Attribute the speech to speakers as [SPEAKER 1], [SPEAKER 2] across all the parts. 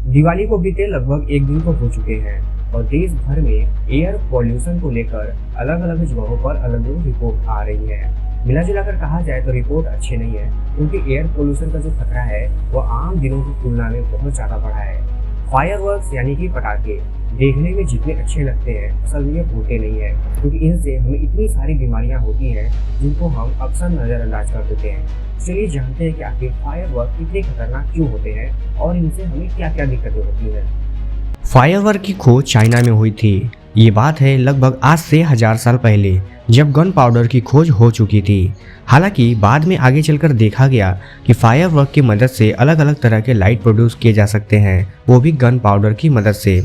[SPEAKER 1] दिवाली को बीते लगभग एक दिन तो हो चुके हैं और देश भर में एयर पॉल्यूशन को लेकर अलग अलग जगहों पर अलग अलग रिपोर्ट आ रही है। मिला जुलाकर कहा जाए तो रिपोर्ट अच्छी नहीं है, क्योंकि एयर पोल्यूशन का जो खतरा है वो आम दिनों की तुलना में बहुत ज्यादा बढ़ा है। फायरवर्क्स यानी कि पटाखे देखने में जितने अच्छे लगते हैं असल में ये होते नहीं है, क्योंकि इनसे हमें इतनी सारी बीमारियां होती हैं जिनको हम अक्सर नजरअंदाज कर देते हैं। चलिए जानते हैं कि आखिर फायरवर्क इतने खतरनाक क्यों होते हैं और इनसे हमें क्या क्या दिक्कतें होती हैं।
[SPEAKER 2] फायरवर्क की खोज चाइना में हुई थी। ये बात है लगभग आज से 1000 साल पहले, जब गन पाउडर की खोज हो चुकी थी। हालांकि बाद में आगे चलकर देखा गया कि फायरवर्क की मदद से अलग अलग तरह के लाइट प्रोड्यूस किए जा सकते हैं, वो भी गन पाउडर की मदद से।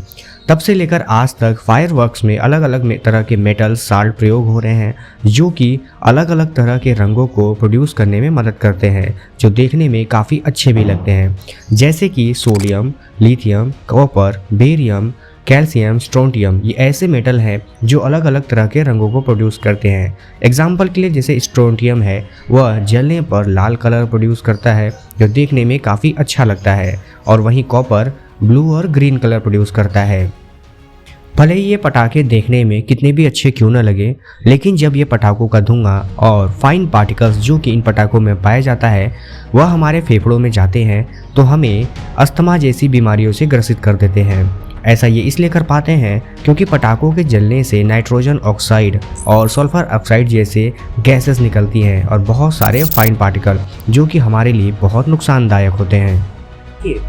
[SPEAKER 2] तब से लेकर आज तक फायरवर्क्स में अलग अलग तरह के मेटल साल्ट प्रयोग हो रहे हैं, जो कि अलग अलग तरह के रंगों को प्रोड्यूस करने में मदद करते हैं, जो देखने में काफ़ी अच्छे भी लगते हैं, जैसे कि sodium, lithium, copper, barium, calcium, strontium. ये ऐसे मेटल हैं जो अलग अलग तरह के रंगों को प्रोड्यूस करते हैं। एग्जाम्पल के लिए जैसे स्ट्रोंटियम है, वह जलने पर लाल कलर प्रोड्यूस करता है जो देखने में काफ़ी अच्छा लगता है, और वहीं कॉपर ब्लू और ग्रीन कलर प्रोड्यूस करता है। भले ही ये पटाखे देखने में कितने भी अच्छे क्यों न लगे, लेकिन जब ये पटाखों का धुआं और फाइन पार्टिकल्स जो कि इन पटाखों में पाया जाता है वह हमारे फेफड़ों में जाते हैं तो हमें अस्थमा जैसी बीमारियों से ग्रसित कर देते हैं। ऐसा ये इसलिए कर पाते हैं क्योंकि पटाखों के जलने से नाइट्रोजन ऑक्साइड और सल्फर ऑक्साइड जैसे गैसेस निकलती हैं और बहुत सारे फाइन पार्टिकल जो कि हमारे लिए बहुत नुकसानदायक होते हैं।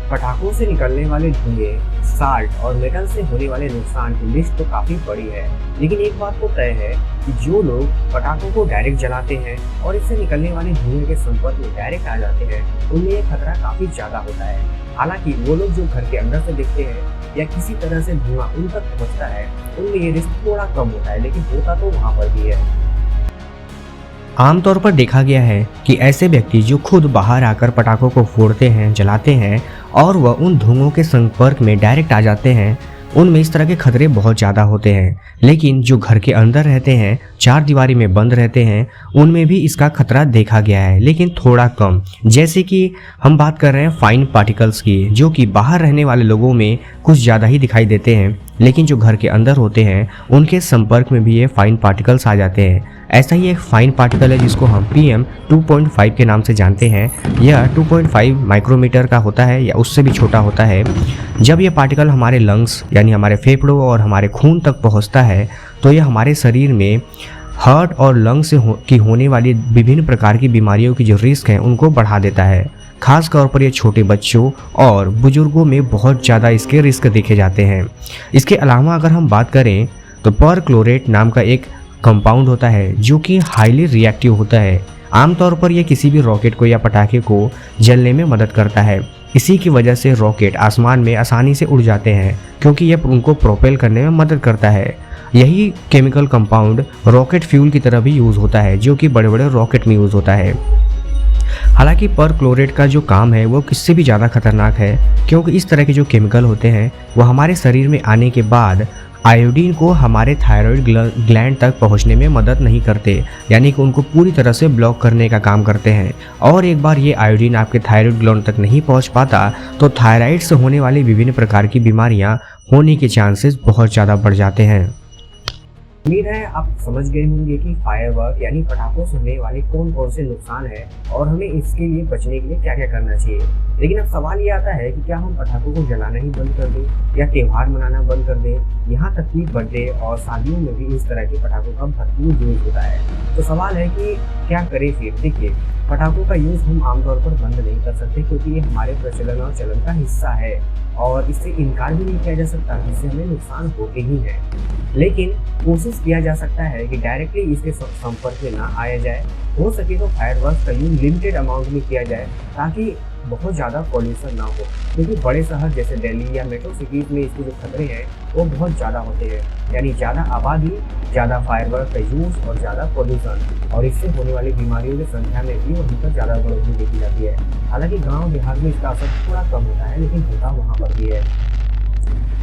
[SPEAKER 1] पटाखों से निकलने वाले धुएं, साल्ट और मेटल से होने वाले नुकसान की लिस्ट तो काफी बड़ी है, लेकिन एक बात तो तय है कि जो लोग पटाखों को डायरेक्ट जलाते हैं और इससे निकलने वाले धुएं के संपर्क में डायरेक्ट आ जाते हैं, उनमें ये खतरा काफी ज्यादा होता है। हालांकि वो लोग जो घर के अंदर से दिखते हैं या किसी तरह से धुआं उन तक पहुंचता है, उनमें ये रिस्क थोड़ा कम होता है, लेकिन होता तो वहाँ पर भी है।
[SPEAKER 2] आमतौर पर देखा गया है कि ऐसे व्यक्ति जो खुद बाहर आकर पटाखों को फोड़ते हैं, जलाते हैं और वह उन धुओं के संपर्क में डायरेक्ट आ जाते हैं, उनमें इस तरह के खतरे बहुत ज़्यादा होते हैं। लेकिन जो घर के अंदर रहते हैं, चार दीवारी में बंद रहते हैं, उनमें भी इसका खतरा देखा गया है, लेकिन थोड़ा कम। जैसे कि हम बात कर रहे हैं फाइन पार्टिकल्स की, जो कि बाहर रहने वाले लोगों में कुछ ज़्यादा ही दिखाई देते हैं, लेकिन जो घर के अंदर होते हैं उनके संपर्क में भी ये फाइन पार्टिकल्स आ जाते हैं। ऐसा ही एक फाइन पार्टिकल है जिसको हम PM 2.5 के नाम से जानते हैं। यह 2.5 माइक्रोमीटर का होता है या उससे भी छोटा होता है। जब यह पार्टिकल हमारे लंग्स यानी हमारे फेफड़ों और हमारे खून तक पहुंचता है तो यह हमारे शरीर में हार्ट और लंग से होने वाली विभिन्न प्रकार की बीमारियों की जो रिस्क हैं उनको बढ़ा देता है। खास तौर पर ये छोटे बच्चों और बुजुर्गों में बहुत ज़्यादा इसके रिस्क देखे जाते हैं। इसके अलावा अगर हम बात करें तो परक्लोरेट नाम का एक कंपाउंड होता है जो कि हाईली रिएक्टिव होता है। आमतौर पर यह किसी भी रॉकेट को या पटाखे को जलने में मदद करता है। इसी की वजह से रॉकेट आसमान में आसानी से उड़ जाते हैं, क्योंकि यह उनको प्रोपेल करने में मदद करता है। यही केमिकल कंपाउंड रॉकेट फ्यूल की तरह भी यूज़ होता है, जो कि बड़े बड़े रॉकेट में यूज़ होता है। हालांकि परक्लोरेट का जो काम है वो किससे भी ज़्यादा खतरनाक है, क्योंकि इस तरह के जो केमिकल होते हैं वो हमारे शरीर में आने के बाद आयोडीन को हमारे थायराइड ग्लैंड तक पहुंचने में मदद नहीं करते, यानी कि उनको पूरी तरह से ब्लॉक करने का काम करते हैं। और एक बार ये आयोडीन आपके थायराइड ग्लैंड तक नहीं पहुंच पाता तो थायराइड से होने वाली विभिन्न प्रकार की बीमारियां होने के चांसेस बहुत ज़्यादा बढ़ जाते हैं।
[SPEAKER 1] उम्मीद है आप समझ गए होंगे कि फायरवर्क यानी पटाखों से होने वाले कौन कौन से नुकसान है और हमें इसके लिए बचने के लिए क्या क्या करना चाहिए। लेकिन अब सवाल ये आता है कि क्या हम पटाखों को जलाना ही बंद कर दें या त्यौहार मनाना बंद कर दें। यहाँ तक कि बर्थडे और शादियों में भी इस तरह के पटाखों का भरपूर यूज होता है। तो सवाल है कि क्या करें फिर। देखिए, पटाखों का यूज हम आमतौर पर बंद नहीं कर सकते, क्योंकि ये हमारे प्रचलन और चलन का हिस्सा है और इससे इनकार भी नहीं किया जा सकता, इससे हमें नुकसान होते ही है। लेकिन कोशिश किया जा सकता है कि डायरेक्टली इसके संपर्क में ना आया जाए। हो सके तो फायरवर्क्स का यूज लिमिटेड अमाउंट में किया जाए, ताकि बहुत ज़्यादा पॉल्यूशन ना हो, क्योंकि बड़े शहर जैसे दिल्ली या मेट्रो सिटीज़ में इसके जो खतरे हैं वो बहुत ज़्यादा होते हैं, यानी ज़्यादा आबादी, ज़्यादा फायरवर्क का यूज़ और ज़्यादा पॉल्यूशन, और इससे होने वाली बीमारियों की संख्या में भी वहीं पर ज़्यादा बढ़ोतरी देखी जाती है। हालांकि गाँव देहात में इसका असर थोड़ा कम होता है, लेकिन होता वहाँ पर भी है।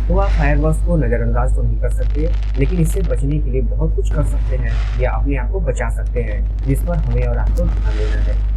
[SPEAKER 1] तो आप फायरवर्क्स को नज़रअंदाज तो नहीं कर सकते, लेकिन इससे बचने के लिए बहुत कुछ कर सकते हैं या अपने आप को बचा सकते हैं, जिस पर हमें और आपको ध्यान देना है।